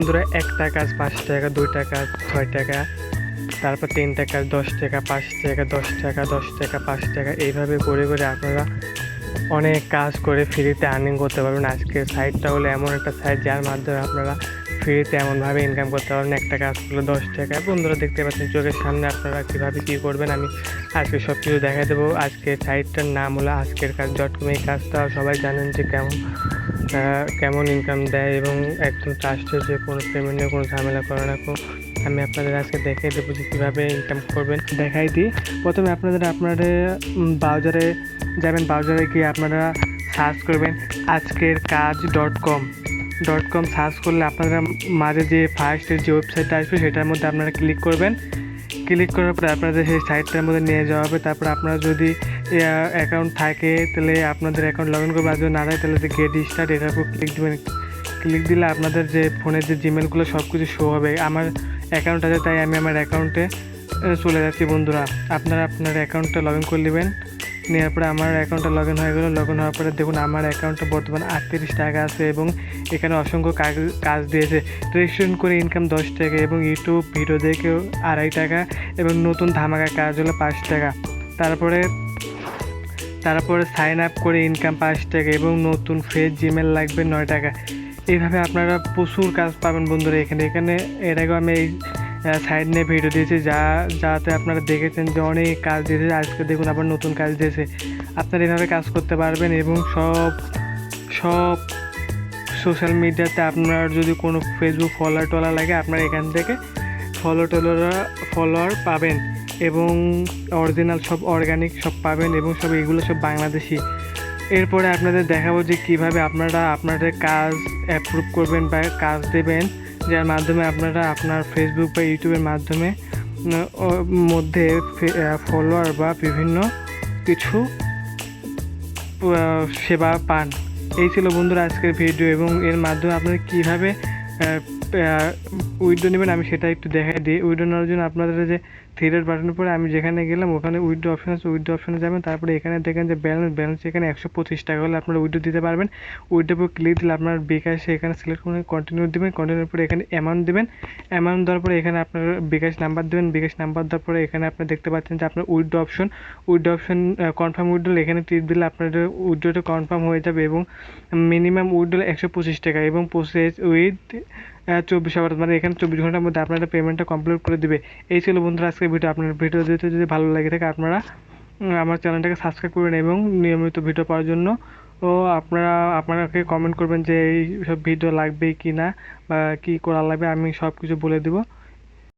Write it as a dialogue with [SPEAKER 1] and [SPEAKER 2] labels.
[SPEAKER 1] বন্ধুরা, একটা কাজ 5 টাকা, 2 টাকা, 6 টাকা, তারপর 3 টাকা, 10 টাকা, 5 টাকা, 10 টাকা, 10 টাকা, 5 টাকা, এইভাবে করে করে আপনারা অনেক কাজ করে ফ্রিতে আর্নিং করতে পারবেন। আজকের সাইটটা হলো এমন একটা সাইট যার মাধ্যমে আপনারা ফ্রিতে এমনভাবে ইনকাম করতে পারবেন। একটা কাজ করলে 10 টাকা। বন্ধুরা, দেখতে পাচ্ছেন চোখের সামনে আপনারা কীভাবে কী করবেন আমি আজকে সব কিছু দেখা দেবো। আজকে সাইটটার নাম হলো আজকের কাজ .com। এই কাজটা সবাই জানেন যে কেমন ইনকাম দেয় এবং একদম ট্রাস্টেড, যে কোনো পেমেন্ট নিয়ে কোনো ঝামেলা করে না। আমি আপনাদের আজকে দেখিয়ে দেবো যে কীভাবে ইনকাম করবেন। দেখাই দিই। প্রথমে আপনাদের ব্রাউজারে যাবেন। ব্রাউজারে গিয়ে আপনারা সার্চ করবেন আজকের কাজ .com সার্চ করলে আপনারা মাঝে যে ফার্স্টের যে ওয়েবসাইটটা আসবে সেটার মধ্যে আপনারা ক্লিক করবেন। ক্লিক করার পরে আপনাদের সেই সাইটটার মধ্যে নিয়ে যাওয়া হবে। তারপর আপনারা যদি অ্যাকাউন্ট থাকে তাহলে আপনাদের অ্যাকাউন্ট লগ ইন করবে, আর যদি না থাকে তাহলে যে গেট স্টার্ট এটার উপর ক্লিক দেবেন। ক্লিক দিলে আপনাদের যে ফোনের যে জিমেলগুলো সব কিছু শো হবে। আমার অ্যাকাউন্ট আছে তাই আমি আমার অ্যাকাউন্টে চলে যাচ্ছি। বন্ধুরা, আপনারা আপনার অ্যাকাউন্টটা লগ ইন করে নেবেন। নেওয়ার পরে আমার অ্যাকাউন্টটা লগ ইন হয়ে গেলো। লগ ইন হওয়ার পরে দেখুন আমার অ্যাকাউন্টে বর্তমানে 38 টাকা আছে এবং এখানে অসংখ্য কাজ দিয়েছে। রেজিস্ট্রেশন করে ইনকাম 10 টাকা এবং ইউটিউব ভিডিও দেখেও 2.5 টাকা এবং নতুন ধামাকা কাজ হলো 5 টাকা। তারপরে সাইন আপ করে ইনকাম 5 টাকা এবং নতুন ফ্রেশ জিমেল লাগবে 9 টাকা। এইভাবে আপনারা প্রচুর কাজ পাবেন বন্ধুরা। এখানে এর আগেও আমি এই সাইড নিয়ে ভিডিও দিয়েছি যাতে আপনারা দেখেছেন যে অনেক কাজ দিয়েছে। আজকে দেখুন আবার নতুন কাজ দিয়েছে। আপনারা এভাবে কাজ করতে পারবেন এবং সব সোশ্যাল মিডিয়াতে আপনার যদি কোনো ফেসবুক ফলোয়ার লাগে আপনারা এখান থেকে ফলোয়ার পাবেন এবং অরিজিনাল সব অর্গানিক সব পাবেন এবং এগুলো সব বাংলাদেশি। এরপরে আপনাদের দেখাবো যে কীভাবে আপনারা আপনাদের কাজ অ্যাপ্রুভ করবেন বা কাজ দেবেন, যার মাধ্যমে আপনারা আপনার ফেসবুক বা ইউটিউবের মাধ্যমে মধ্যে ফলোয়ার বা বিভিন্ন কিছু সেবা পান। এই ছিল বন্ধুরা আজকের ভিডিও এবং এর মাধ্যমে আপনারা কীভাবে উইথড্র নেবেন আমি সেটা একটু দেখাই দিই। উইথড্র নেওয়ার জন্য আপনাদের যে থ্রি ডট বাটনের পরে আমি যেখানে গেলাম ওখানে উইথড্র অপশন আছে। উইথড্র অপশনে যাবেন। তারপরে এখানে দেখেন যে ব্যালেন্স এখানে 125 টাকা হলে আপনারা উইথড্র দিতে পারবেন। উইথড্র উপর ক্লিক দিলে আপনার বিকাশে এখানে সিলেক্ট করে কন্টিনিউ দেবেন। কন্টিনিউর পরে এখানে অ্যামাউন্ট দেবেন। অ্যামাউন্ট দেওয়ার পরে এখানে আপনার বিকাশ নাম্বার দেবেন। বিকাশ নাম্বার দেওয়ার পরে এখানে আপনি দেখতে পাচ্ছেন যে আপনার উইথড্র অপশন কনফার্ম উইথড্র এখানে টিপ দিলে আপনাদের উইথড্রটা কনফার্ম হয়ে যাবে এবং মিনিমাম উইথড্র 125 টাকা এবং প্রসেস উইথ 24 আওয়ার, মানে এখানে 24 ঘন্টার মধ্যে আপনারা পেমেন্টটা কমপ্লিট করে দিবে। এই ছিল বন্ধুরা আজকের ভিডিও। আপনার ভিডিও দিতে যদি ভালো লাগে থাকে আপনারা আমার চ্যানেলটাকে সাবস্ক্রাইব করবেন এবং নিয়মিত ভিডিও পাওয়ার জন্য আপনাকে কমেন্ট করবেন যে এই সব ভিডিও লাগবে কি না বা কী করা লাগবে, আমি সব কিছু বলে দেবো।